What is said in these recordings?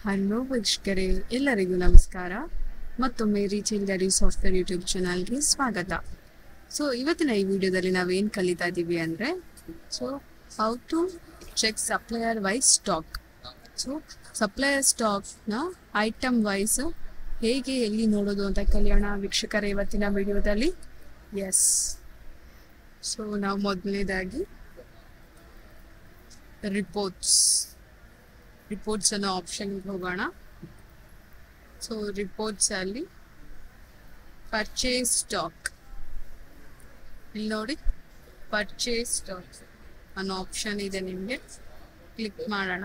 Hello ವೀಕ್ಷಕರೇ, ಎಲ್ಲರಿಗೂ ನಮಸ್ಕಾರ. ಮತ್ತೊಮ್ಮೆ ರೀಚೇಲ್ ಡ್ಯಾಡಿ ಸಾಫ್ಟ್ವೇರ್ ಯೂಟ್ಯೂಬ್ ಚಾನಲ್ಗೆ ಸ್ವಾಗತ. ಸೊ ಇವತ್ತಿನ ಈ ವಿಡಿಯೋದಲ್ಲಿ ನಾವೇನು ಕಲಿತಾ ಇದ್ದೀವಿ ಅಂದರೆ how to check supplier wise stock. So supplier ಸ್ಟಾಕ್ನ ಐಟಮ್ ವೈಸ್ ಹೇಗೆ ಎಲ್ಲಿ ನೋಡೋದು ಅಂತ ಕಲಿಯೋಣ ವೀಕ್ಷಕರೇ ಇವತ್ತಿನ ವಿಡಿಯೋದಲ್ಲಿ. ಎಸ್, ಸೊ ನಾವು ಮೊದಲನೇದಾಗಿ ರಿಪೋರ್ಟ್ಸ್ ಅನ್ನೋ ಆಪ್ಷನ್ಗೆ ಹೋಗೋಣ. ಸೊ ರಿಪೋರ್ಟ್ಸ್ ಅಲ್ಲಿ ಪರ್ಚೇಸ್ ಸ್ಟಾಕ್ ಇಲ್ಲಿ ನೋಡಿ, ಪರ್ಚೇಸ್ ಸ್ಟಾಕ್ ಅನ್ನೋ ಆಪ್ಷನ್ ಇದೆ, ನಿಮಗೆ ಕ್ಲಿಕ್ ಮಾಡೋಣ.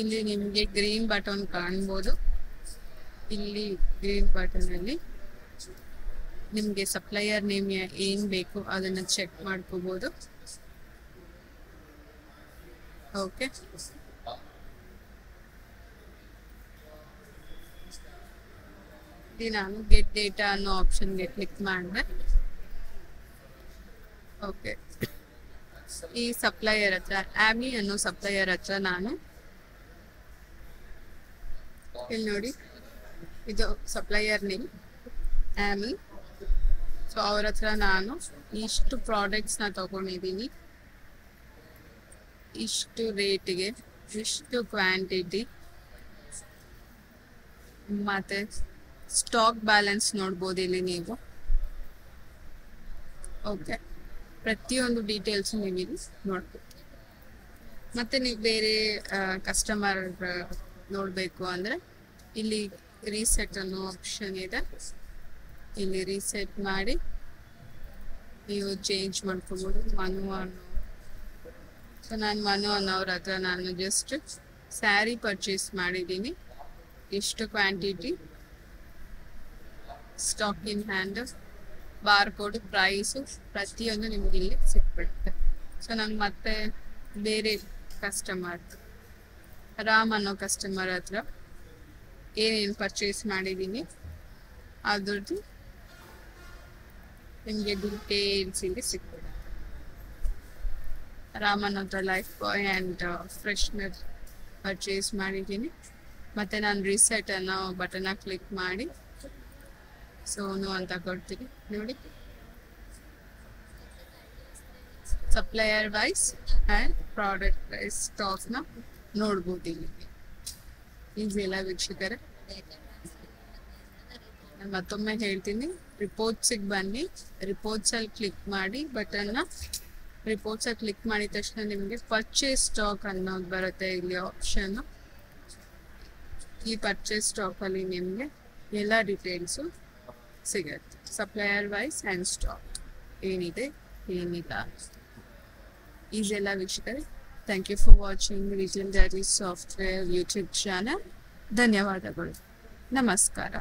ಇಲ್ಲಿ ನಿಮಗೆ ಗ್ರೀನ್ ಬಟನ್ ಕಾಣ್ಬೋದು. ಇಲ್ಲಿ ಗ್ರೀನ್ ಬಟನ್ ಅಲ್ಲಿ ನಿಮಗೆ ಸಪ್ಲೈಯರ್ ನೇಮ್ ಏನ್ ಬೇಕು ಅದನ್ನ ಚೆಕ್ ಮಾಡ್ಕೋಬಹುದು. ಓಕೆ, ನಾನು ಗೆಟ್ ಡೇಟಾ ಅನ್ನೋ ಆಪ್ಷನ್ಗೆ ಕ್ಲಿಕ್ ಮಾಡಿದೆ. ಓಕೆ, ಈ ಸಪ್ಲೈಯರ್ ಹತ್ರ ಆಮಿ ಅನ್ನೋ ಸಪ್ಲೈಯರ್ ಹತ್ರ ನಾನು ಇಲ್ಲಿ ನೋಡಿ, ಇದು ಸಪ್ಲೈಯರ್ ನೇಮ್ ಆಮಿ. ಸೊ ಅವ್ರ ಹತ್ರ ನಾನು ಇಷ್ಟು ಪ್ರಾಡಕ್ಟ್ಸ್ನ ತಗೊಂಡಿದ್ದೀನಿ, ಇಷ್ಟು ರೇಟ್ಗೆ, ಇಷ್ಟು ಕ್ವಾಂಟಿಟಿ, ಮತ್ತೆ ಸ್ಟಾಕ್ ಬ್ಯಾಲೆನ್ಸ್ ನೋಡ್ಬೋದು ಇಲ್ಲಿ ನೀವು. ಓಕೆ, ಪ್ರತಿಯೊಂದು ಡೀಟೇಲ್ಸ್ ನೀವು ಇಲ್ಲಿ ನೋಡ್ಬೋದು. ಮತ್ತೆ ನೀವು ಬೇರೆ ಕಸ್ಟಮರ್ ನೋಡಬೇಕು ಅಂದರೆ ಇಲ್ಲಿ ರೀಸೆಟ್ ಅನ್ನೋ ಆಪ್ಷನ್ ಇದೆ. ಇಲ್ಲಿ ರೀಸೆಟ್ ಮಾಡಿ ನೀವು ಚೇಂಜ್ ಮಾಡ್ಕೋಬೋದು. ಮನು ಅನ್ನೋ, ಸೊ ನಾನು ಮನು ಅನ್ನೋರ ಹತ್ರ ನಾನು ಜಸ್ಟ್ ಸ್ಯಾರಿ ಪರ್ಚೇಸ್ ಮಾಡಿದ್ದೀನಿ, ಎಷ್ಟು quantity, stock in hand, barcode, price ಪ್ರತಿಯೊಂದು ನಿಮ್ಗೆ ಇಲ್ಲಿ ಸಿಕ್ಬಿಡುತ್ತೆ. ಸೊ ನಾನು ಮತ್ತೆ ಬೇರೆ ಕಸ್ಟಮರ್ ರಾಮ್ ಅನ್ನೋ ಕಸ್ಟಮರ್ ಹತ್ರ ಏನೇನು ಪರ್ಚೇಸ್ ಮಾಡಿದ್ದೀನಿ ಅದ್ರದ್ದು ನಿಮಗೆ ಡೀಟೇಲ್ಸ್ ಇಲ್ಲಿ ಸಿಕ್ಬಿಡುತ್ತೆ. ರಾಮನ್ ಹತ್ರ Lifebuoy and freshener purchase ಮಾಡಿದ್ದೀನಿ. ಮತ್ತು ನಾನು ರೀಸೆಟ್ ಅನ್ನೋ ಬಟನ್ನ ಕ್ಲಿಕ್ ಮಾಡಿ ಸೋನು ಅಂತ ಕೊಡ್ತೀನಿ. ನೋಡಿ, supplier wise and product wise ಸ್ಟಾಕ್ನ ನೋಡ್ಬೋದು ಇಲ್ಲಿ. ಈಸಿ ಎಲ್ಲ ವೀಕ್ಷಕರೇ. ನಾನು ಮತ್ತೊಮ್ಮೆ ಹೇಳ್ತೀನಿ, ರಿಪೋರ್ಟ್ಸಿಗೆ ಬನ್ನಿ, ರಿಪೋರ್ಟ್ಸಲ್ಲಿ ಕ್ಲಿಕ್ ಮಾಡಿ ಬಟನ್ನ. ರಿಪೋರ್ಟ್ಸಲ್ಲಿ ಕ್ಲಿಕ್ ಮಾಡಿದ ತಕ್ಷಣ ನಿಮಗೆ ಪರ್ಚೇಸ್ ಸ್ಟಾಕ್ ಅನ್ನೋದು ಬರುತ್ತೆ ಇಲ್ಲಿ ಆಪ್ಷನ್. ಈ ಪರ್ಚೇಸ್ ಸ್ಟಾಕಲ್ಲಿ ನಿಮಗೆ ಎಲ್ಲ ಡೀಟೇಲ್ಸು ಸಿಗುತ್ತೆ, ಸಪ್ಲೈಯರ್ ವೈಸ್ ಆ್ಯಂಡ್ ಸ್ಟಾಕ್ ಏನಿದೆ ಏನಿಲ್ಲ. ಈಸಿ ಎಲ್ಲ ವೀಕ್ಷಕರೇ. ಥ್ಯಾಂಕ್ ಯು ಫಾರ್ ವಾಚಿಂಗ್ ರೀಚೇಲ್ ಡ್ಯಾಡಿ ಸಾಫ್ಟ್ವೇರ್ ಯೂಟ್ಯೂಬ್ ಚಾನಲ್. ಧನ್ಯವಾದಗಳು, ನಮಸ್ಕಾರ.